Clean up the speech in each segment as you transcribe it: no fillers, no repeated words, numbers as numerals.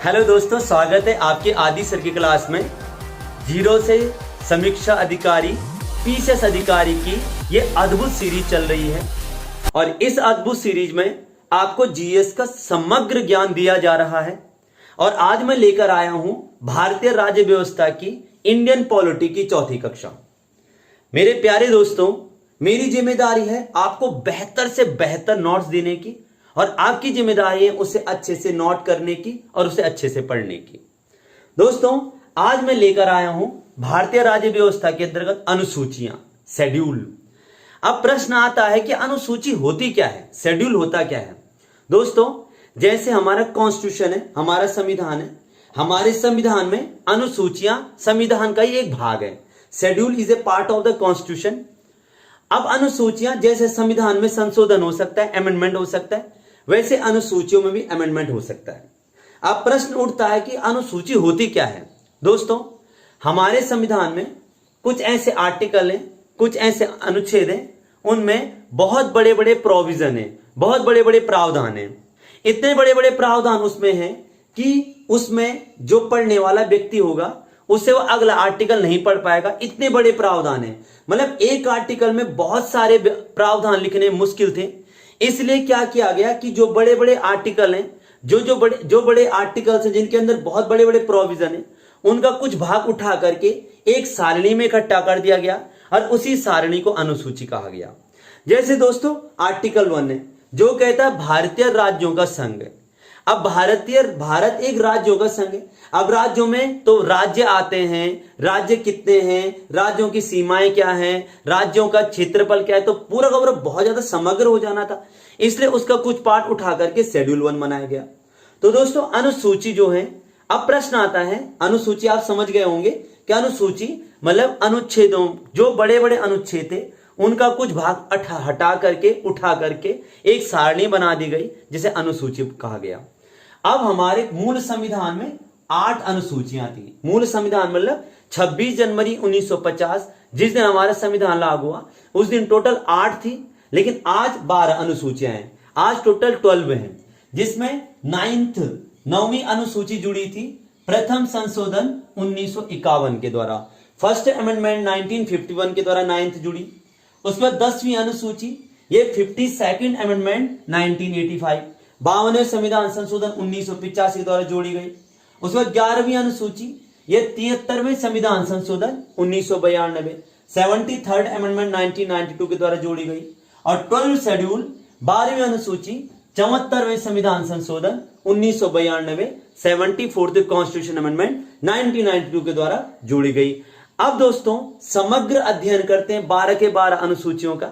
Hello दोस्तों, स्वागत है आपके आदि सर की क्लास में। जीरो से समीक्षा अधिकारी, पीसीएस अधिकारी की ये अद्भुत सीरीज चल रही है और इस अद्भुत सीरीज में आपको जीएस का समग्र ज्ञान दिया जा रहा है। और आज मैं लेकर आया हूं भारतीय राज्य व्यवस्था की इंडियन पॉलिटी की चौथी कक्षा। मेरे प्यारे दोस्तों, मेरी जिम्मेदारी है आपको बेहतर से बेहतर नोट्स देने की और आपकी जिम्मेदारी है उसे अच्छे से नोट करने की और उसे अच्छे से पढ़ने की। दोस्तों, आज मैं लेकर आया हूं भारतीय राज्य व्यवस्था के अंतर्गत अनुसूचियां, शेड्यूल। अब प्रश्न आता है कि अनुसूची होती क्या है, शेड्यूल होता क्या है। दोस्तों, जैसे हमारा कॉन्स्टिट्यूशन है, हमारा संविधान है, हमारे संविधान में अनुसूचियां संविधान का ही एक भाग है। Schedule is a part of the constitution. अब अनुसूचियां जैसे संविधान में संशोधन हो सकता है, अमेंडमेंट हो सकता है, वैसे अनुसूचियों में भी अमेंडमेंट हो सकता है। अब प्रश्न उठता है कि अनुसूची होती क्या है। दोस्तों, हमारे संविधान में कुछ ऐसे आर्टिकल हैं, कुछ ऐसे अनुच्छेद हैं, उनमें बहुत बड़े बड़े प्रोविजन हैं, बहुत बड़े बड़े प्रावधान हैं। इतने बड़े बड़े प्रावधान उसमें हैं कि उसमें जो पढ़ने वाला व्यक्ति होगा उससे वो अगला आर्टिकल नहीं पढ़ पाएगा। इतने बड़े प्रावधान हैं, मतलब एक आर्टिकल में बहुत सारे प्रावधान लिखने मुश्किल थे। इसलिए क्या किया गया कि जो बड़े बड़े आर्टिकल हैं, जो बड़े आर्टिकल्स हैं जिनके अंदर बहुत बड़े बड़े प्रोविजन हैं, उनका कुछ भाग उठा करके एक सारणी में इकट्ठा कर दिया गया और उसी सारणी को अनुसूची कहा गया। जैसे दोस्तों, आर्टिकल 1 है जो कहता है भारतीय राज्यों का संघ। अब भारत एक राज्यों का संघ है। अब राज्यों में तो राज्य आते हैं, राज्य कितने हैं, राज्यों की सीमाएं क्या हैं, राज्यों का क्षेत्रफल क्या है, तो पूरा का पूरा बहुत ज्यादा समग्र हो जाना था। इसलिए उसका कुछ पार्ट उठा करके शेड्यूल 1 बनाया गया। तो दोस्तों, अनुसूची जो है, अब प्रश्न आता है, अनुसूची आप समझ गए होंगे कि अनुसूची मतलब अनुच्छेदों, जो बड़े बड़े अनुच्छेद थे उनका कुछ भाग हटा करके उठा करके एक सारणी बना दी गई जिसे अनुसूची कहा गया। अब हमारे मूल संविधान में 8 अनुसूचियां थी। मूल संविधान मतलब 26 जनवरी 1950 जिस दिन हमारा संविधान लागू हुआ उस दिन टोटल 8 थी, लेकिन आज 12 अनुसूचियां हैं। आज टोटल 12 हैं, जिसमें 9वीं अनुसूची जुड़ी थी प्रथम संशोधन 1951 के द्वारा। फर्स्ट अमेंडमेंट 1951 के द्वारा 9th जुड़ी। उसके बाद 10वीं अनुसूची, ये 52nd अमेंडमेंट 1985, 52वें संविधान संशोधन 1985 के द्वारा जोड़ी गई। उसके बाद 11वीं अनुसूची, ये 73वें संविधान संशोधन 1992, 73rd अमेंडमेंट 1992 के द्वारा जोड़ी गई। और 12 शेड्यूल 12वीं अनुसूची 74वें संविधान संशोधन 1992, 74th कॉन्स्टिट्यूशन अमेंडमेंट 1992 के द्वारा जोड़ी गई। अब दोस्तों, समग्र अध्ययन करते हैं 12 के 12 अनुसूचियों का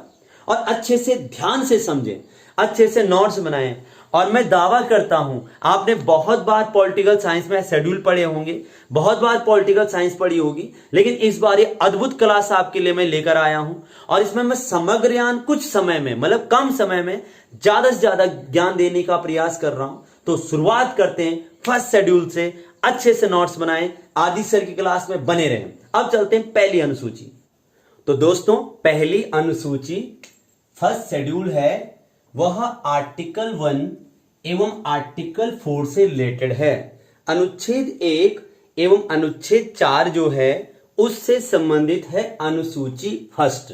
और अच्छे से ध्यान से समझें, अच्छे से नोट्स बनाएं। और मैं दावा करता हूं, आपने बहुत बार पॉलिटिकल साइंस में शेड्यूल पढ़े होंगे, बहुत बार पॉलिटिकल साइंस पढ़ी होगी, लेकिन इस बार ये अद्भुत क्लास आपके लिए मैं लेकर आया हूं और इसमें मैं समग्र ज्ञान कुछ समय में, मतलब कम समय में ज्यादा से ज्यादा ज्ञान देने का प्रयास कर रहा हूं। तो शुरुआत करते हैं फर्स्ट शेड्यूल से। अच्छे से नोट्स बनाएं, आदि सर की क्लास में बने रहें। अब चलते हैं पहली अनुसूची। तो दोस्तों, पहली अनुसूची फर्स्ट शेड्यूल है, वह आर्टिकल 1 एवं आर्टिकल 4 से रिलेटेड है। अनुच्छेद 1 एवं अनुच्छेद 4 जो है उससे संबंधित है अनुसूची फर्स्ट।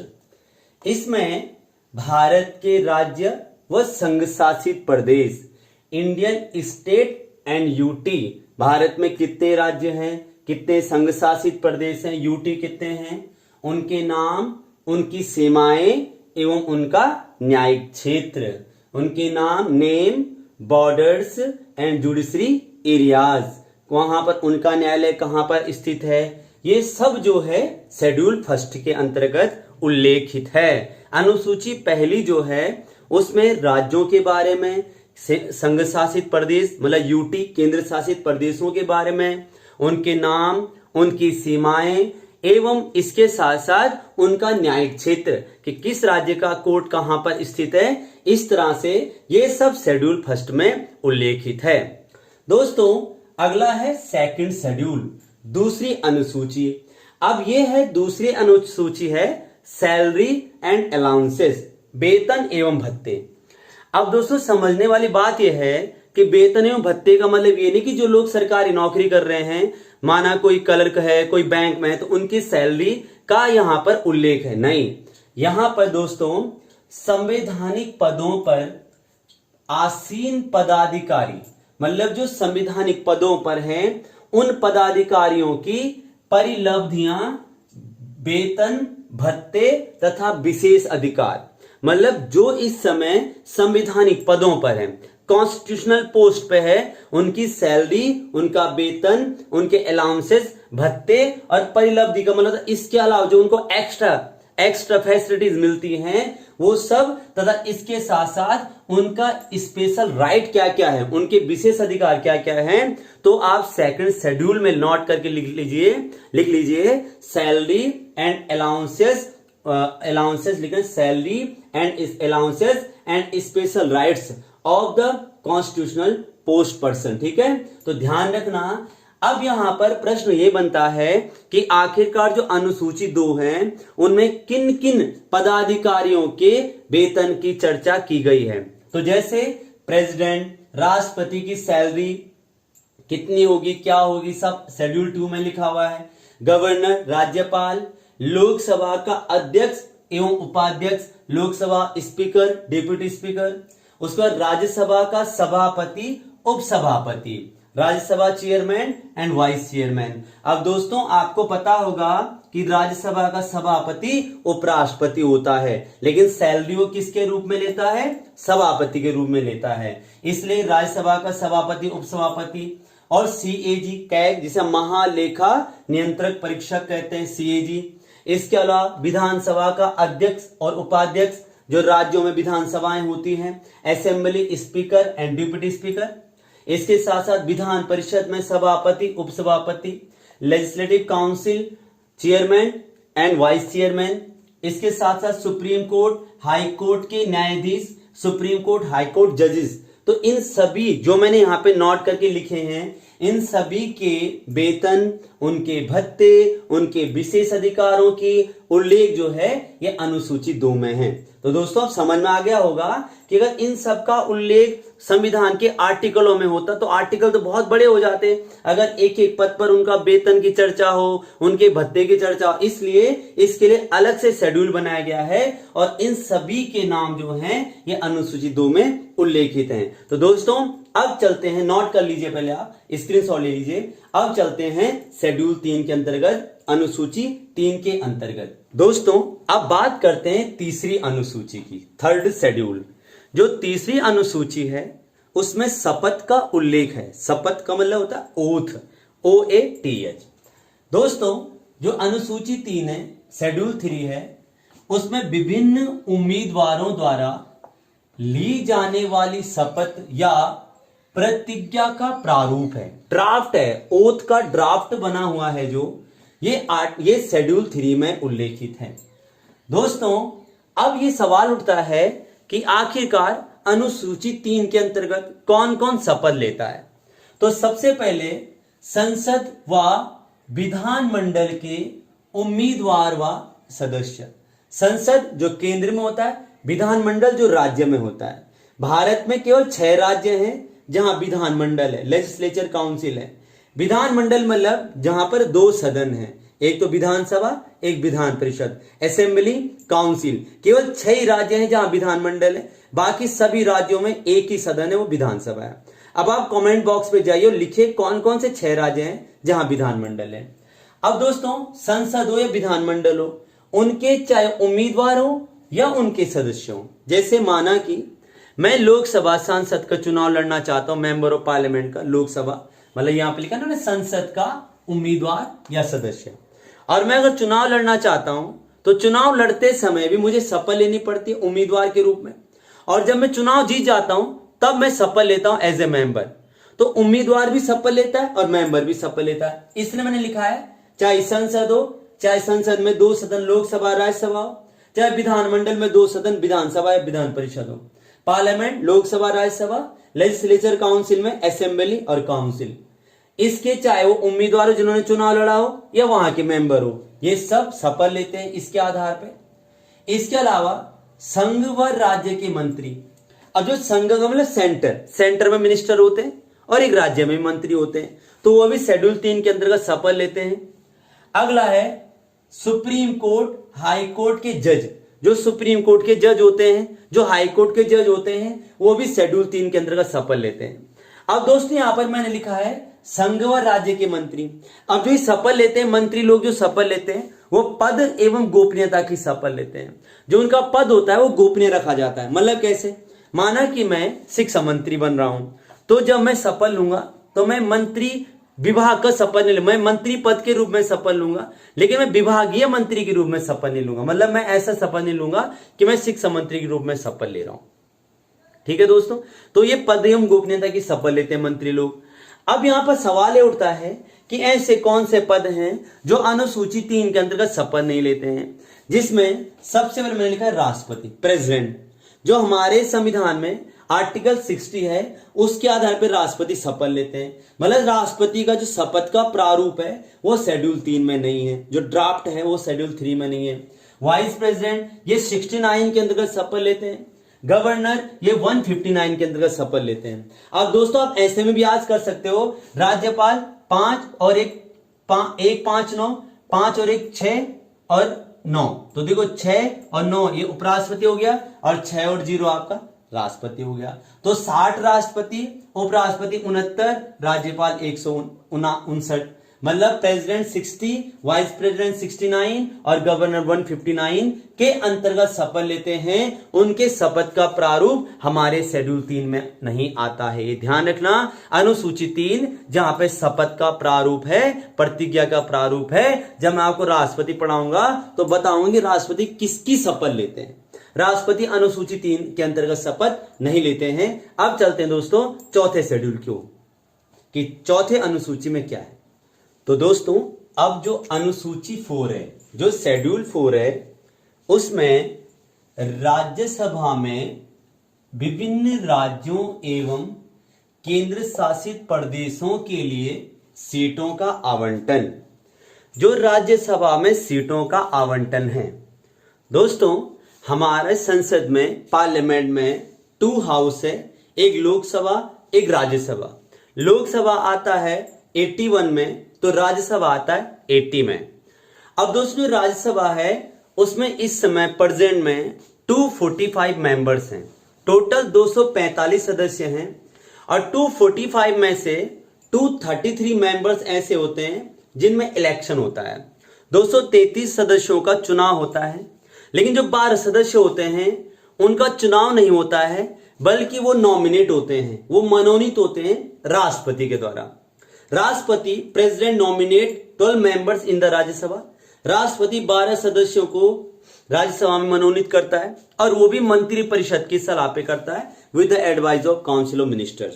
इसमें भारत के राज्य व संघ शासित प्रदेश, Indian state and UT, Bharat में कितने राज्य हैं, कितने संघ शासित प्रदेश हैं, यूटी कितने हैं, उनके नाम, उनकी सीमाएं एवं उनका न्यायिक क्षेत्र, उनके नाम, name, borders and judiciary areas, वहां पर उनका न्यायालय कहां पर स्थित है, ये सब जो है शेड्यूल फर्स्ट के अंतर्गत उल्लेखित है। अनुसूची पहली जो है उसमें राज्यों के बारे में, संघ शासित प्रदेश मतलब यूटी केंद्र शासित प्रदेशों के बारे में, उनके नाम, उनकी सीमाएं एवं इसके साथ साथ उनका न्यायिक क्षेत्र कि किस राज्य का कोर्ट कहां पर स्थित है, इस तरह से ये सब शेड्यूल फर्स्ट में उल्लेखित है। दोस्तों, अगला है सेकंड शेड्यूल, दूसरी अनुसूची। अब ये है दूसरी अनुसूची है सैलरी एंड अलाउंसेस, वेतन एवं भत्ते। अब दोस्तों, समझने वाली बात यह है कि वेतन एवं भत्ते का मतलब ये नहीं कि जो लोग सरकारी नौकरी कर रहे हैं, माना कोई क्लर्क है, कोई बैंक में है, तो उनकी सैलरी का यहां पर उल्लेख है, नहीं। यहां पर दोस्तों संवैधानिक पदों पर आसीन पदाधिकारी, मतलब जो संवैधानिक पदों पर हैं, उन पदाधिकारियों की परिलब्धियां, वेतन, भत्ते तथा विशेष अधिकार, मतलब जो इस समय संवैधानिक पदों पर हैं, कॉन्स्टिट्यूशनल पोस्ट पे है, उनकी सैलरी, उनका वेतन, उनके अलाउंसेस, भत्ते और परिलब्धि का मतलब इसके अलावा जो उनको एक्स्ट्रा फैसिलिटीज मिलती हैं वो सब, तथा इसके साथ साथ उनका स्पेशल राइट क्या क्या है, उनके विशेष अधिकार क्या क्या हैं, तो आप सेकंड शेड्यूल में नोट करके लिख लीजिए सैलरी एंड अलाउंसेस लिखें, salary and allowances and special rights of the constitutional post person. ठीक है, तो ध्यान रखना। अब यहां पर प्रश्न ये बनता है कि आखिरकार जो अनुसूची 2 हैं उनमें किन किन पदाधिकारियों के वेतन की चर्चा की गई है। तो जैसे प्रेसिडेंट, राष्ट्रपति की सैलरी कितनी होगी, क्या होगी, सब शेड्यूल 2 में लिखा हुआ है। गवर्नर, राज्यपाल, लोकसभा का अध्यक्ष एवं उपाध्यक्ष, लोकसभा स्पीकर, डिप्टी स्पीकर, उसके बाद राज्यसभा का सभापति, उपसभापति, Rajya Sabha chairman and vice chairman. अब दोस्तों आपको पता होगा कि राज्यसभा का सभापति उपराष्ट्रपति होता है, लेकिन सैलरी वो किसके रूप में लेता है, सभापति के रूप में लेता है। इसलिए राज्यसभा का सभापति, उपसभापति और सीएजी कैग, जिसे महालेखा नियंत्रक परीक्षक कहते हैं, सीएजी। इसके अलावा विधानसभा का अध्यक्ष और उपाध्यक्ष, जो राज्यों में विधानसभाएं होती हैं, assembly speaker and deputy speaker. इसके साथ साथ विधान परिषद में सभापति, उपसभापति, legislative council chairman and vice chairman. इसके साथ साथ सुप्रीम कोर्ट, हाई कोर्ट के न्यायाधीश, सुप्रीम कोर्ट, हाई कोर्ट जजेस। तो इन सभी जो मैंने यहाँ पे नोट करके लिखे हैं, इन सभी के वेतन, उनके भत्ते, उनके विशेष अधिकारों की उल्लेख जो है ये अनुसूची 2 में है। तो दोस्तों अब समझ में आ गया होगा कि अगर इन सब का उल्लेख संविधान के आर्टिकलों में होता तो आर्टिकल तो बहुत बड़े हो जाते, अगर एक एक पद पर उनका वेतन की चर्चा हो, उनके भत्ते की चर्चा हो। इसलिए इसके लिए अलग से शेड्यूल बनाया गया है और इन सभी के नाम जो हैं ये अनुसूची 2 में उल्लेखित हैं। तो दोस्तों अब चलते हैं, नोट कर लीजिए, पहले आप स्क्रीनशॉट ले लीजिए। अब चलते हैं शेड्यूल 3 के अंतर्गत, अनुसूची 3 के अंतर्गत। दोस्तों अब बात करते हैं तीसरी अनुसूची की, थर्ड शेड्यूल। जो तीसरी अनुसूची है उसमें शपथ का उल्लेख है। शपथ का मतलब होता है ओथ, OATH। दोस्तों जो अनुसूची 3 है, शेड्यूल 3 है, उसमें विभिन्न उम्मीदवारों द्वारा ली जाने वाली शपथ या प्रतिज्ञा का प्रारूप है, ड्राफ्ट है, ओथ का ड्राफ्ट बना हुआ है जो ये शेड्यूल 3 में उल्लेखित है। दोस्तों अब ये सवाल उठता है कि आखिरकार अनुसूची 3 के अंतर्गत कौन कौन शपथ लेता है। तो सबसे पहले संसद व विधानमंडल के उम्मीदवार व सदस्य। संसद जो केंद्र में होता है, विधानमंडल जो राज्य में होता है। भारत में केवल 6 राज्य हैं जहां विधानमंडल है, लेजिस्लेचर काउंसिल है। विधानमंडल मतलब जहां पर 2 सदन हैं, एक तो विधानसभा, एक विधान परिषद, असेंबली, काउंसिल। केवल 6 ही राज्य हैं जहां विधानमंडल है, बाकी सभी राज्यों में एक ही सदन है, वो विधानसभा है। अब आप कमेंट बॉक्स पे जाइए और लिखिए कौन कौन से 6 राज्य हैं जहां विधानमंडल है। अब दोस्तों संसद हो या विधानमंडल हो, उनके चाहे उम्मीदवार हो या उनके सदस्य हो। जैसे माना कि मैं लोकसभा सांसद का चुनाव लड़ना चाहता हूं, मेंबर ऑफ पार्लियामेंट का, लोकसभा मतलब यहां पर लिखा ना संसद का उम्मीदवार या सदस्य। और मैं अगर चुनाव लड़ना चाहता हूं तो चुनाव लड़ते समय भी मुझे शपथ लेनी पड़ती है उम्मीदवार के रूप में, और जब मैं चुनाव जीत जाता हूं तब मैं शपथ लेता हूं एज ए मेंबर। तो उम्मीदवार भी शपथ लेता है और मेंबर भी शपथ लेता है। इसलिए मैंने लिखा है चाहे संसद हो, चाहे संसद में 2 सदन लोकसभा राज्यसभा हो, चाहे विधानमंडल में 2 सदन विधानसभा या विधान परिषद हो, parliament Lok Sabha Rajya Sabha, legislature council में असेंबली और काउंसिल, इसके चाहे वो उम्मीदवार जिन्होंने चुनाव लड़ा हो या वहां के मेंबर हो, ये सब शपथ लेते हैं इसके आधार पे। इसके अलावा संघ व राज्य के मंत्री, अब जो संघ का मतलब सेंटर में मिनिस्टर होते हैं और एक राज्य में मंत्री होते हैं, तो वो भी शेड्यूल 3 के अंतर्गत शपथ लेते हैं। अगला है सुप्रीम कोर्ट, हाई कोर्ट के जज। जो सुप्रीम कोर्ट के जज होते हैं, जो हाई कोर्ट के जज होते हैं, वो भी शेड्यूल 3 के अंतर्गत शपथ लेते हैं। अब दोस्तों यहां पर मैंने लिखा है संघ व राज्य के मंत्री। अब जो शपथ लेते हैं मंत्री लोग, जो शपथ लेते हैं वो पद एवं गोपनीयता की शपथ लेते हैं। जो उनका पद होता है वो गोपनीय रखा जाता है। मतलब कैसे, माना कि मैं शिक्षा मंत्री बन रहा हूं, तो जब मैं शपथ लूंगा तो मैं मंत्री विभाग का शपथ नहीं लूंगा, मैं मंत्री पद के रूप में शपथ लूंगा, लेकिन मैं विभागीय मंत्री के रूप में शपथ नहीं लूंगा। मतलब मैं ऐसा शपथ नहीं लूंगा कि मैं शिक्षा मंत्री के रूप में शपथ ले रहा हूं। ठीक है दोस्तों, तो ये पद एवं गोपनीयता की शपथ लेते हैं मंत्री लोग। अब यहां पर सवाल ये उठता है कि ऐसे कौन से पद हैं जो अनुसूची 3 के अंतर्गत शपथ नहीं लेते हैं, जिसमें सबसे पहले मैंने लिखा है राष्ट्रपति, प्रेसिडेंट। जो हमारे संविधान में आर्टिकल 60 है उसके आधार पर राष्ट्रपति शपथ लेते हैं। मतलब राष्ट्रपति का जो शपथ का प्रारूप है वो शेड्यूल 3 में नहीं है, जो ड्राफ्ट है वो शेड्यूल 3 में नहीं है। वाइस प्रेसिडेंट ये 69 के अंतर्गत शपथ लेते हैं। गवर्नर ये 159 के अंतर्गत शपथ लेते हैं। अब दोस्तों आप ऐसे में भी आज कर सकते हो, राज्यपाल 5 और 1 5 9, 5 और 1 6 और 9, तो देखो 6 और 9 ये उपराष्ट्रपति हो गया और 6 और 0 आपका राष्ट्रपति हो गया। तो 60 राष्ट्रपति, उपराष्ट्रपति 69, राज्यपाल 159। मतलब प्रेसिडेंट 60, वाइस प्रेसिडेंट 69 और गवर्नर 159 के अंतर्गत शपथ लेते हैं। उनके शपथ का प्रारूप हमारे शेड्यूल 3 में नहीं आता है, ये ध्यान रखना। अनुसूची 3 जहां पे शपथ का प्रारूप है, प्रतिज्ञा का प्रारूप है, जब मैं आपको राष्ट्रपति पढ़ाऊंगा तो बताऊंगी राष्ट्रपति किसकी शपथ लेते हैं। राष्ट्रपति अनुसूची 3 के अंतर्गत शपथ नहीं लेते हैं। अब चलते हैं दोस्तों चौथे शेड्यूल की ओर कि चौथे अनुसूची में क्या है। तो दोस्तों अब जो अनुसूची 4 है, जो शेड्यूल 4 है, उसमें राज्यसभा में विभिन्न राज्यों एवं केंद्र शासित प्रदेशों के लिए सीटों का आवंटन। जो राज्यसभा में सीटों का आवंटन है दोस्तों, हमारे संसद में, पार्लियामेंट में 2 हाउस है, एक लोकसभा एक राज्यसभा। लोकसभा आता है 81 में, तो राज्यसभा आता है 80 में। अब दोस्तों राज्यसभा है उसमें इस समय प्रेजेंट में 245 मेंबर्स हैं, टोटल 245 सदस्य हैं और 245 में से 233 मेंबर्स ऐसे होते हैं जिनमें इलेक्शन होता है। 233 सदस्यों का चुनाव होता है, लेकिन जो 12 सदस्य होते हैं उनका चुनाव नहीं होता है, बल्कि वो नॉमिनेट होते हैं, वो मनोनीत होते हैं राष्ट्रपति के द्वारा। राष्ट्रपति president nominate 12 members in the Rajya Sabha. राष्ट्रपति 12 सदस्यों को राज्यसभा में मनोनीत करता है और वो भी मंत्री परिषद की सलाह पे करता है with the advice of council of ministers.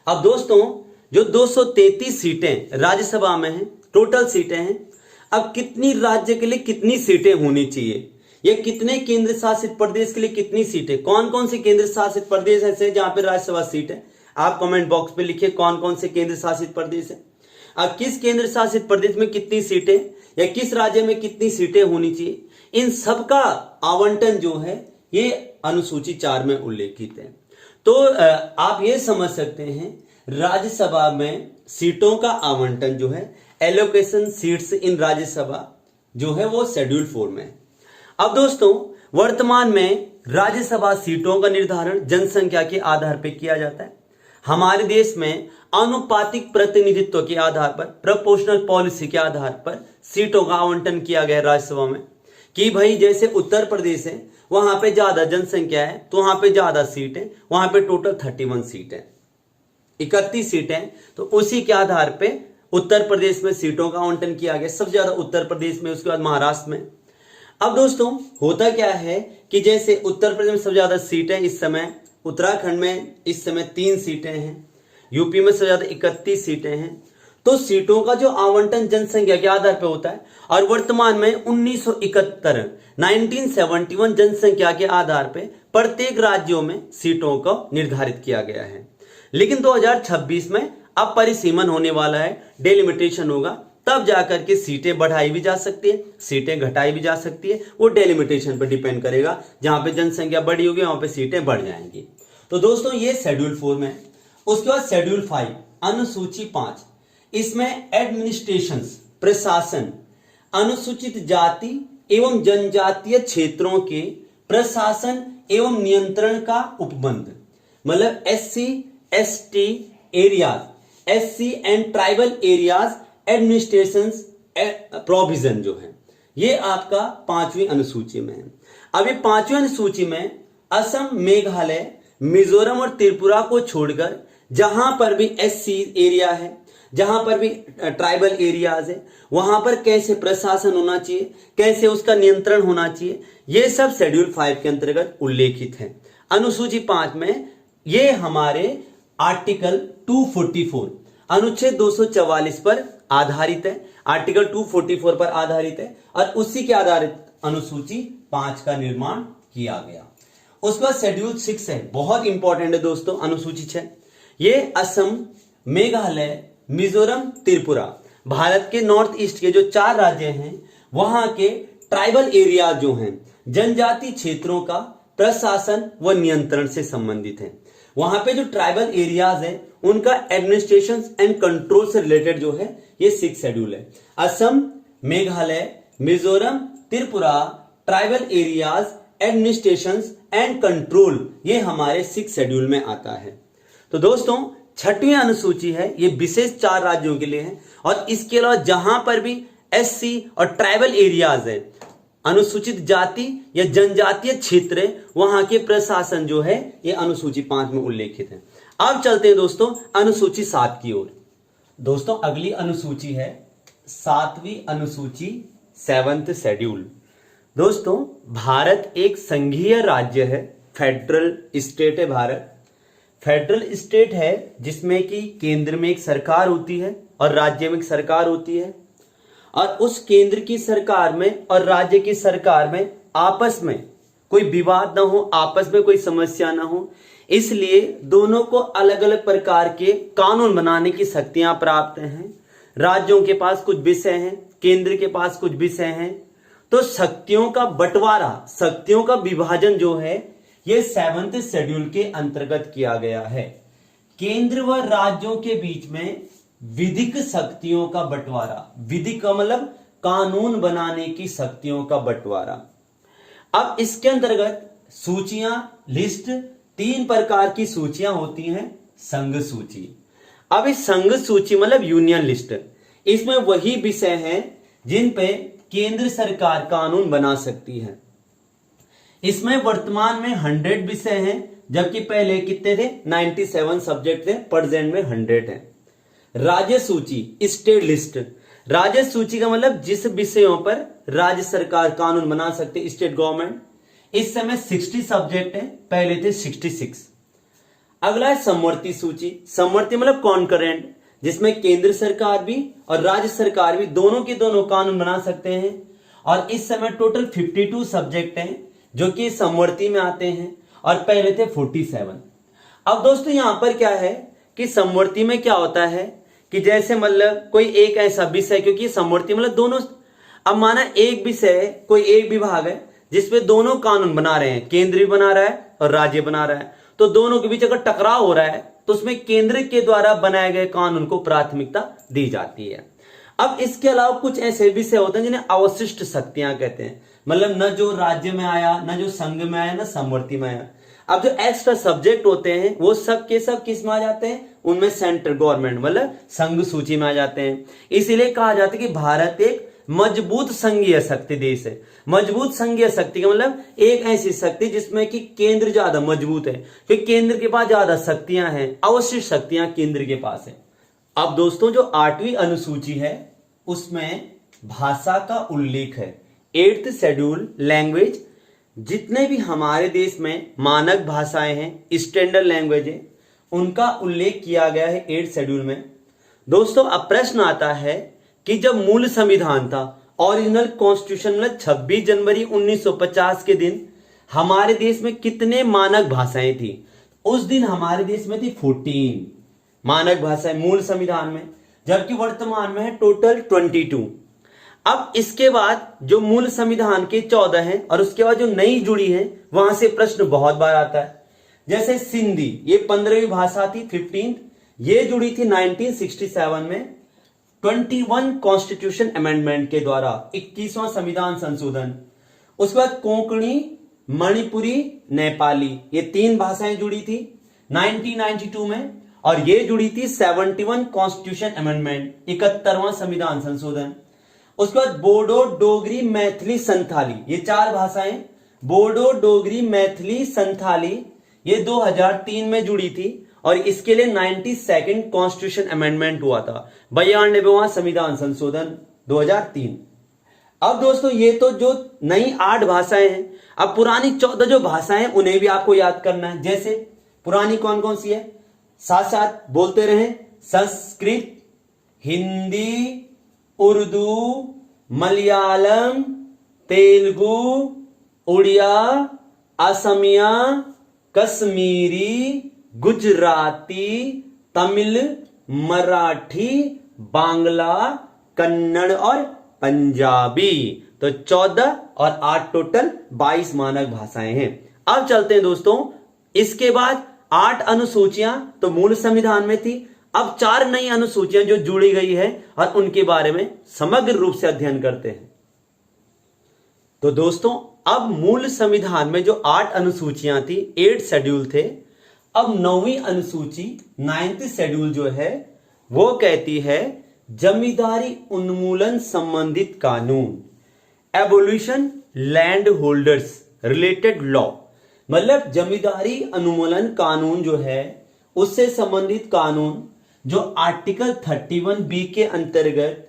अब दोस्तों जो 233 सीटें राज्यसभा में हैं, टोटल सीटें हैं, अब कितनी राज्य के लिए कितनी सीटें होनी चाहिए, ये कितने केंद्र शासित प्रदेश के लिए कितनी सीटें, कौन कौन से केंद्र शासित प्रदेश ऐसे जहां पर राज्यसभा सीट है, आप कमेंट बॉक्स पे लिखिए कौन कौन से केंद्र शासित प्रदेश है। अब किस केंद्र शासित प्रदेश में कितनी सीटें या किस राज्य में कितनी सीटें होनी चाहिए, इन सब का आवंटन जो है ये अनुसूची 4 में उल्लेखित है। तो आप ये समझ सकते हैं राज्यसभा में सीटों का आवंटन जो है, एलोकेशन सीट्स इन राज्यसभा जो है वो शेड्यूल 4 में है। अब दोस्तों वर्तमान में राज्यसभा सीटों का निर्धारण जनसंख्या के आधार पर किया जाता है। हमारे देश में आनुपातिक प्रतिनिधित्व के आधार पर, प्रोपोर्शनल पॉलिसी के आधार पर सीटों का आवंटन किया गया राज्यसभा में कि भाई जैसे उत्तर प्रदेश है वहां पे ज्यादा जनसंख्या है तो वहां पे ज्यादा सीट है, वहां पे टोटल 31 सीट है, 31 सीटें, तो उसी के आधार पे उत्तर प्रदेश में सीटों का आवंटन किया गया। सबसे ज्यादा उत्तर प्रदेश में, उसके बाद महाराष्ट्र में। अब दोस्तों होता क्या है कि जैसे उत्तर प्रदेश में सबसे ज्यादा सीटें इस समय, उत्तराखंड में इस समय 3 सीटें हैं, यूपी में सबसे ज्यादा 31 सीटें हैं। तो सीटों का जो आवंटन जनसंख्या के आधार पर होता है और वर्तमान में 1971 जनसंख्या के आधार पर प्रत्येक राज्यों में सीटों को निर्धारित किया गया है। लेकिन 2026 में अब परिसीमन होने वाला है, डेलिमिटेशन होगा, तब जाकर के सीटें बढ़ाई भी जा सकती है, सीटें घटाई भी जा सकती है। वो डेलिमिटेशन पर डिपेंड करेगा, जहां पे जनसंख्या बड़ी होगी वहां पे सीटें बढ़ जाएंगी। तो दोस्तों ये शेड्यूल 4 में। उसके बाद शेड्यूल 5 अनुसूची 5, इसमें एडमिनिस्ट्रेशन प्रशासन, अनुसूचित जाति एवं जनजातीय क्षेत्रों के प्रशासन एवं नियंत्रण का उपबंध, मतलब SC ST areas, SC and tribal areas administration provision जो है, ये आपका 5वीं अनुसूची में है। अब ये 5वीं अनुसूची में असम, मेघालय, मिजोरम और त्रिपुरा को छोड़कर जहां पर भी SC एरिया है, जहां पर भी ट्राइबल एरियाज है, वहां पर कैसे प्रशासन होना चाहिए, कैसे उसका नियंत्रण होना चाहिए, ये सब शेड्यूल 5 के अंतर्गत उल्लेखित है। अनुसूची 5 में ये हमारे आर्टिकल 244 अनुच्छेद 244 पर आधारित है, आर्टिकल 244 पर आधारित है और उसी के आधारित अनुसूची 5 का निर्माण किया गया। उसके बाद शेड्यूल 6 है, बहुत इंपॉर्टेंट है दोस्तों, अनुसूची 6। ये असम, मेघालय, मिजोरम, त्रिपुरा, भारत के नॉर्थ ईस्ट के जो 4 राज्य हैं वहां के ट्राइबल एरिया जो हैं, जनजाति क्षेत्रों का प्रशासन व नियंत्रण से संबंधित है। वहां पे जो ट्राइबल एरियाज है उनका एडमिनिस्ट्रेशन एंड कंट्रोल से रिलेटेड जो है ये 6 शेड्यूल है। Assam, Meghalaya, Mizoram, Tripura, tribal areas administration and control, ये हमारे 6 शेड्यूल में आता है। तो दोस्तों 6वीं अनुसूची है, ये विशेष 4 राज्यों के लिए है और इसके अलावा जहां पर भी SC और ट्राइबल एरियाज है, अनुसूचित जाति या जनजातीय क्षेत्र, वहां के प्रशासन जो है ये अनुसूची 5 में उल्लेखित है। अब चलते हैं दोस्तों अनुसूची 7 की ओर। दोस्तों अगली अनुसूची है 7वीं अनुसूची, 7th शेड्यूल। दोस्तों भारत एक संघीय राज्य है, फेडरल स्टेट है भारत। फेडरल स्टेट है जिसमें कि केंद्र में एक सरकार होती है और राज्य में एक सरकार होती है, और उस केंद्र की सरकार में और राज्य की सरकार में आपस में कोई विवाद ना हो, आपस में कोई समस्या ना हो, इसलिए दोनों को अलग अलग प्रकार के कानून बनाने की शक्तियां प्राप्त हैं। राज्यों के पास कुछ विषय हैं, केंद्र के पास कुछ विषय हैं, तो शक्तियों का बंटवारा, शक्तियों का विभाजन जो है ये 7th शेड्यूल के अंतर्गत किया गया है। केंद्र व राज्यों के बीच में विधिक शक्तियों का बंटवारा, विधिक का मतलब कानून बनाने की शक्तियों का बंटवारा। अब इसके अंतर्गत सूचियां, लिस्ट, 3 प्रकार की सूचियां होती हैं। संघ सूची, अब इस संघ सूची मतलब यूनियन लिस्ट, इसमें वही विषय हैं जिन पे केंद्र सरकार कानून बना सकती है। इसमें वर्तमान में 100 विषय हैं, जबकि पहले कितने थे, 97 सब्जेक्ट थे, प्रेजेंट में 100 है। राज्य सूची, स्टेट लिस्ट, राज्य सूची का मतलब जिस विषयों पर राज्य सरकार कानून बना सकते, स्टेट गवर्नमेंट। इस समय 60 सब्जेक्ट है, पहले थे 66। अगला है समवर्ती सूची, समवर्ती मतलब कॉन्करेंट, जिसमें केंद्र सरकार भी और राज्य सरकार भी दोनों के दोनों कानून बना सकते हैं, और इस समय टोटल 52 सब्जेक्ट हैं जो कि समवर्ती में आते हैं, और पहले थे 47। अब दोस्तों यहां पर क्या है कि समवर्ती में क्या होता है कि जैसे मतलब कोई एक ऐसा विषय, क्योंकि समवर्ती मतलब दोनों, अब माना एक विषय, कोई एक विभाग है जिसपे दोनों कानून बना रहे हैं, केंद्र भी बना रहा है और राज्य बना रहा है, तो दोनों के बीच अगर टकराव हो रहा है तो उसमें केंद्र के द्वारा बनाए गए कानून को प्राथमिकता दी जाती है। अब इसके अलावा कुछ ऐसे विषय होते हैं जिन्हें अवशिष्ट शक्तियां कहते हैं, मतलब न जो राज्य में आया, न जो संघ में आया, न समवर्ती में आया। अब जो एक्स्ट्रा सब्जेक्ट होते हैं वो सब के सब किस में आ जाते हैं, उनमें सेंट्रल गवर्नमेंट मतलब संघ सूची में आ जाते हैं। इसीलिए कहा जाता है कि भारत एक मजबूत संघीय शक्ति देश है। मजबूत संघीय शक्ति का मतलब एक ऐसी शक्ति जिसमें कि केंद्र ज्यादा मजबूत है, क्योंकि केंद्र के पास ज्यादा शक्तियां हैं, अवशिष्ट शक्तियां केंद्र के पास है। अब दोस्तों जो 8वीं अनुसूची है उसमें भाषा का उल्लेख है। 8th शेड्यूल लैंग्वेज, जितने भी हमारे देश में मानक भाषाएं हैं, स्टैंडर्ड लैंग्वेज है, उनका उल्लेख किया गया है 8th शेड्यूल में। दोस्तों अब प्रश्न आता है कि जब मूल संविधान था, ओरिजिनल कॉन्स्टिट्यूशन में 26 जनवरी 1950 के दिन हमारे देश में कितने मानक भाषाएं थी? उस दिन हमारे देश में थी 14 मानक भाषाएं मूल संविधान में। जबकि वर्तमान में है टोटल 22। अब इसके बाद जो मूल संविधान के 14 हैं और उसके बाद जो नई जुड़ी है वहां से प्रश्न बहुत बार आता है। जैसे सिंधी, ये 15वीं भाषा थी, 15th, ये जुड़ी थी 1967 में 21 कॉन्स्टिट्यूशन अमेंडमेंट के द्वारा, 21वां संविधान संशोधन। उसके बाद कोंकणी, मणिपुरी, नेपाली, ये 3 भाषाएं जुड़ी थी 1992 में, और ये जुड़ी थी 71 कॉन्स्टिट्यूशन अमेंडमेंट, 71वां संविधान संशोधन। उसके बाद बोडो, डोगरी, मैथिली, संथाली, ये 4 भाषाएं, बोडो, डोगरी, मैथिली, संथाली, ये 2003 में जुड़ी थी और इसके लिए 92nd कॉन्स्टिट्यूशन अमेंडमेंट हुआ था, 92वां संविधान संशोधन 2003। अब दोस्तों ये तो जो नई 8 भाषाएं हैं, अब पुरानी 14 जो भाषाएं उन्हें भी आपको याद करना है। जैसे पुरानी कौन कौन सी है, साथ साथ बोलते रहें, संस्कृत, हिंदी, उर्दू, मलयालम, तेलुगु, उड़िया, असमिया, कश्मीरी, गुजराती, तमिल, मराठी, बांग्ला, कन्नड़ और पंजाबी। तो 14 और 8 टोटल 22 मानक भाषाएं हैं। अब चलते हैं दोस्तों, इसके बाद 8 अनुसूचियां तो मूल संविधान में थी, अब 4 नई अनुसूचियां जो जुड़ी गई है और उनके बारे में समग्र रूप से अध्ययन करते हैं। तो दोस्तों अब मूल संविधान में जो 8 अनुसूचियां थी, 8 शेड्यूल थे, अब 9वीं अनुसूची 9th शेड्यूल जो है वो कहती है जमींदारी उन्मूलन संबंधित कानून, abolition land holders related law, मतलब जमींदारी उन्मूलन कानून जो है उससे संबंधित कानून जो आर्टिकल 31B के अंतर्गत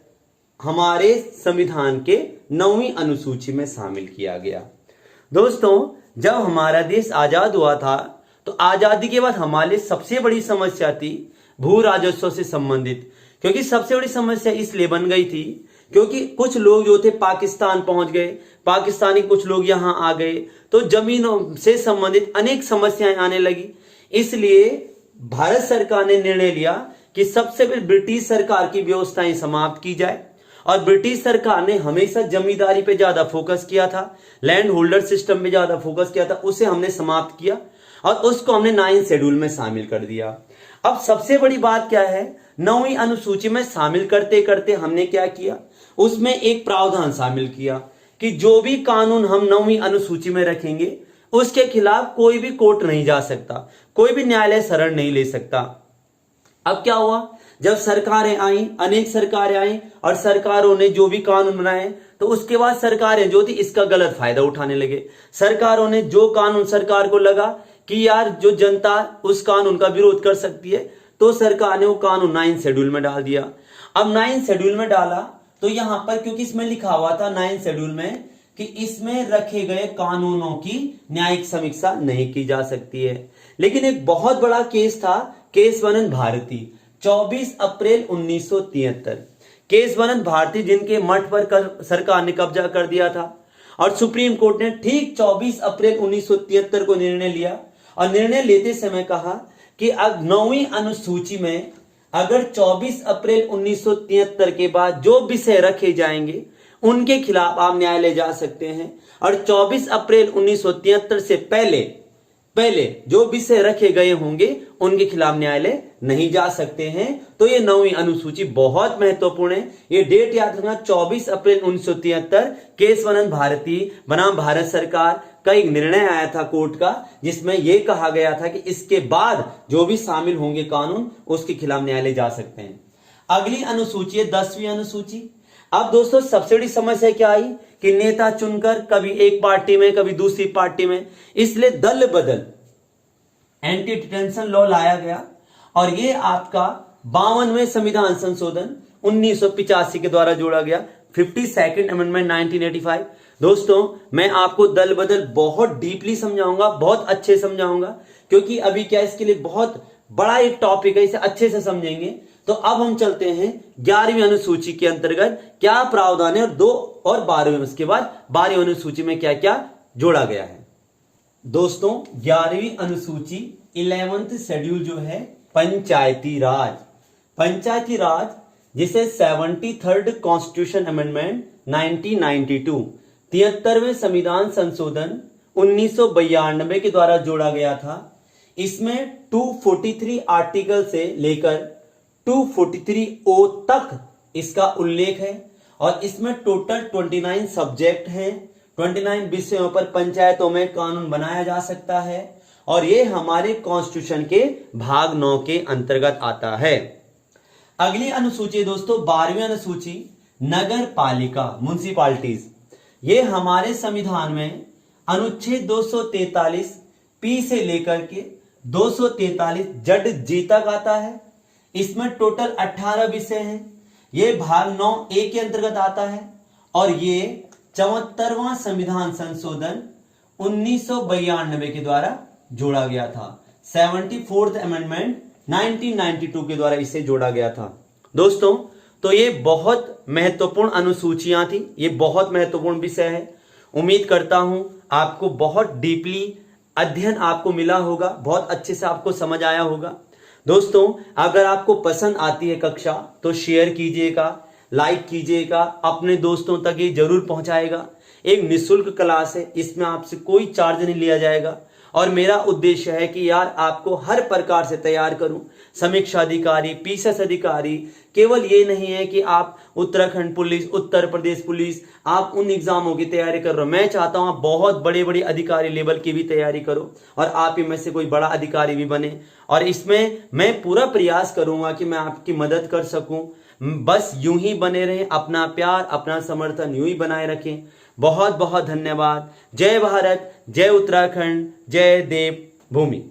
हमारे संविधान के 9वीं अनुसूची में शामिल किया गया। दोस्तों जब हमारा देश आजाद हुआ था तो आजादी के बाद हमारे सबसे बड़ी समस्या थी भू राजस्व से संबंधित, क्योंकि सबसे बड़ी समस्या इसलिए बन गई थी क्योंकि कुछ लोग जो थे पाकिस्तान पहुंच गए, पाकिस्तानी कुछ लोग यहां आ गए, तो जमीनों से संबंधित अनेक समस्याएं आने लगी। इसलिए भारत सरकार ने निर्णय लिया कि सबसे पहले ब्रिटिश सरकार की व्यवस्थाएं समाप्त की जाए, और ब्रिटिश सरकार ने हमेशा जमींदारी पे ज्यादा फोकस किया था, लैंड होल्डर सिस्टम पे ज्यादा फोकस किया था, उसे हमने समाप्त किया और उसको हमने 9th शेड्यूल में शामिल कर दिया। अब सबसे बड़ी बात क्या है, 9वीं अनुसूची में शामिल करते करते हमने क्या किया, उसमें एक प्रावधान शामिल किया कि जो भी कानून हम 9वीं अनुसूची में रखेंगे उसके खिलाफ कोई भी कोर्ट नहीं जा सकता, कोई भी न्यायालय शरण नहीं ले सकता। अब क्या हुआ, जब सरकारें आई, अनेक सरकारें आई और सरकारों ने जो भी कानून बनाए तो उसके बाद सरकारें जो थी इसका गलत फायदा उठाने लगे। सरकारों ने जो कानून सरकार को लगा कि यार जो जनता उस कानून का विरोध कर सकती है, तो सरकार ने वो कानून 9th शेड्यूल में डाल दिया। अब 9th शेड्यूल में डाला तो यहां पर क्योंकि इसमें लिखा हुआ था 9th शेड्यूल में कि इसमें रखे गए कानूनों की न्यायिक समीक्षा नहीं की जा सकती है। लेकिन एक बहुत बड़ा केस था केशवानंद भारती, 24 अप्रैल 1973। केशवानंद भारती जिनके मठ पर सरकार ने कब्जा कर दिया था और सुप्रीम कोर्ट ने ठीक 24 अप्रैल 1973 को निर्णय लिया, और निर्णय लेते समय कहा कि अब 9वीं अनुसूची में अगर 24 अप्रैल 1973 के बाद जो विषय रखे जाएंगे उनके खिलाफ आप न्यायालय जा सकते हैं, और 24 अप्रैल 1973 से पहले जो विषय रखे गए होंगे उनके खिलाफ न्यायालय नहीं जा सकते हैं। तो ये 9वीं अनुसूची बहुत महत्वपूर्ण है, ये डेट याद रखना, 24 अप्रैल 1973 केशवानंद भारती बनाम भारत सरकार का एक निर्णय आया था कोर्ट का, जिसमें यह कहा गया था कि इसके बाद जो भी शामिल होंगे कानून उसके खिलाफ न्यायालय जा सकते हैं। अगली अनुसूची है 10वीं अनुसूची। अब दोस्तों सबसे बड़ी समस्या क्या आई कि नेता चुनकर कभी एक पार्टी में कभी दूसरी पार्टी में, इसलिए दल बदल एंटी डिटेंशन लॉ लाया गया, और ये आपका 52वें संविधान संशोधन 1985 के द्वारा जोड़ा गया, 52nd अमेंडमेंट 1985। दोस्तों मैं आपको दल बदल बहुत डीपली समझाऊंगा, बहुत अच्छे समझाऊंगा, क्योंकि अभी क्या इसके लिए बहुत बड़ा एक टॉपिक है, इसे अच्छे से समझेंगे। तो अब हम चलते हैं 11वीं अनुसूची के अंतर्गत क्या प्रावधान है, और 2 और 12वीं, उसके बाद 12वीं अनुसूची में क्या क्या जोड़ा गया है। दोस्तों 11वीं अनुसूची 11th शेड्यूल जो है पंचायती राज जिसे 73rd कॉन्स्टिट्यूशन अमेंडमेंट 1992 73वें संविधान संशोधन 1992 के द्वारा जोड़ा गया था। इसमें 243 आर्टिकल से लेकर 243 ओ तक इसका उल्लेख है और इसमें टोटल 29 सब्जेक्ट हैं। 29 विषयों पर पंचायतों में कानून बनाया जा सकता है और ये हमारे कॉन्स्टिट्यूशन के भाग 9 के अंतर्गत आता है। अगली अनुसूची दोस्तों 12वीं अनुसूची नगर पालिका म्युनिसिपैलिटीज। ये हमारे संविधान में अनुच्छेद 243 पी से लेकर के 243 जड जी तक आता है। इसमें टोटल 18 विषय हैं। ये भाग 9 ए के अंतर्गत आता है और ये 74वां संविधान संशोधन 1992 के द्वारा जोड़ा गया था। 74th अमेंडमेंट 1992 के द्वारा इसे जोड़ा गया था। दोस्तों तो ये बहुत महत्वपूर्ण अनुसूचियां थी, ये बहुत महत्वपूर्ण विषय है। उम्मीद करता हूं आपको बहुत डीपली अध्ययन आपको मिला होगा, बहुत अच्छे से आपको समझ आया होगा। दोस्तों अगर आपको पसंद आती है कक्षा तो शेयर कीजिएगा, लाइक कीजिएगा, अपने दोस्तों तक ये जरूर पहुंचाएगा। एक निःशुल्क क्लास है, इसमें आपसे कोई चार्ज नहीं लिया जाएगा और मेरा उद्देश्य है कि यार आपको हर प्रकार से तैयार करूं। समीक्षा अधिकारी, पीसीएस अधिकारी, केवल ये नहीं है कि आप उत्तराखंड पुलिस, उत्तर प्रदेश पुलिस, आप उन एग्जामों की तैयारी कर रहे हो। मैं चाहता हूं आप बहुत बड़े बड़े अधिकारी लेवल की भी तैयारी करो और आप ही में से कोई बड़ा अधिकारी भी बने और इसमें मैं पूरा प्रयास करूंगा कि मैं आपकी मदद कर सकूं। बस यूं ही बने रहें, अपना प्यार, अपना समर्थन यूं ही बनाए रखें। बहुत बहुत धन्यवाद। जय भारत, जय उत्तराखंड, जय देव भूमि।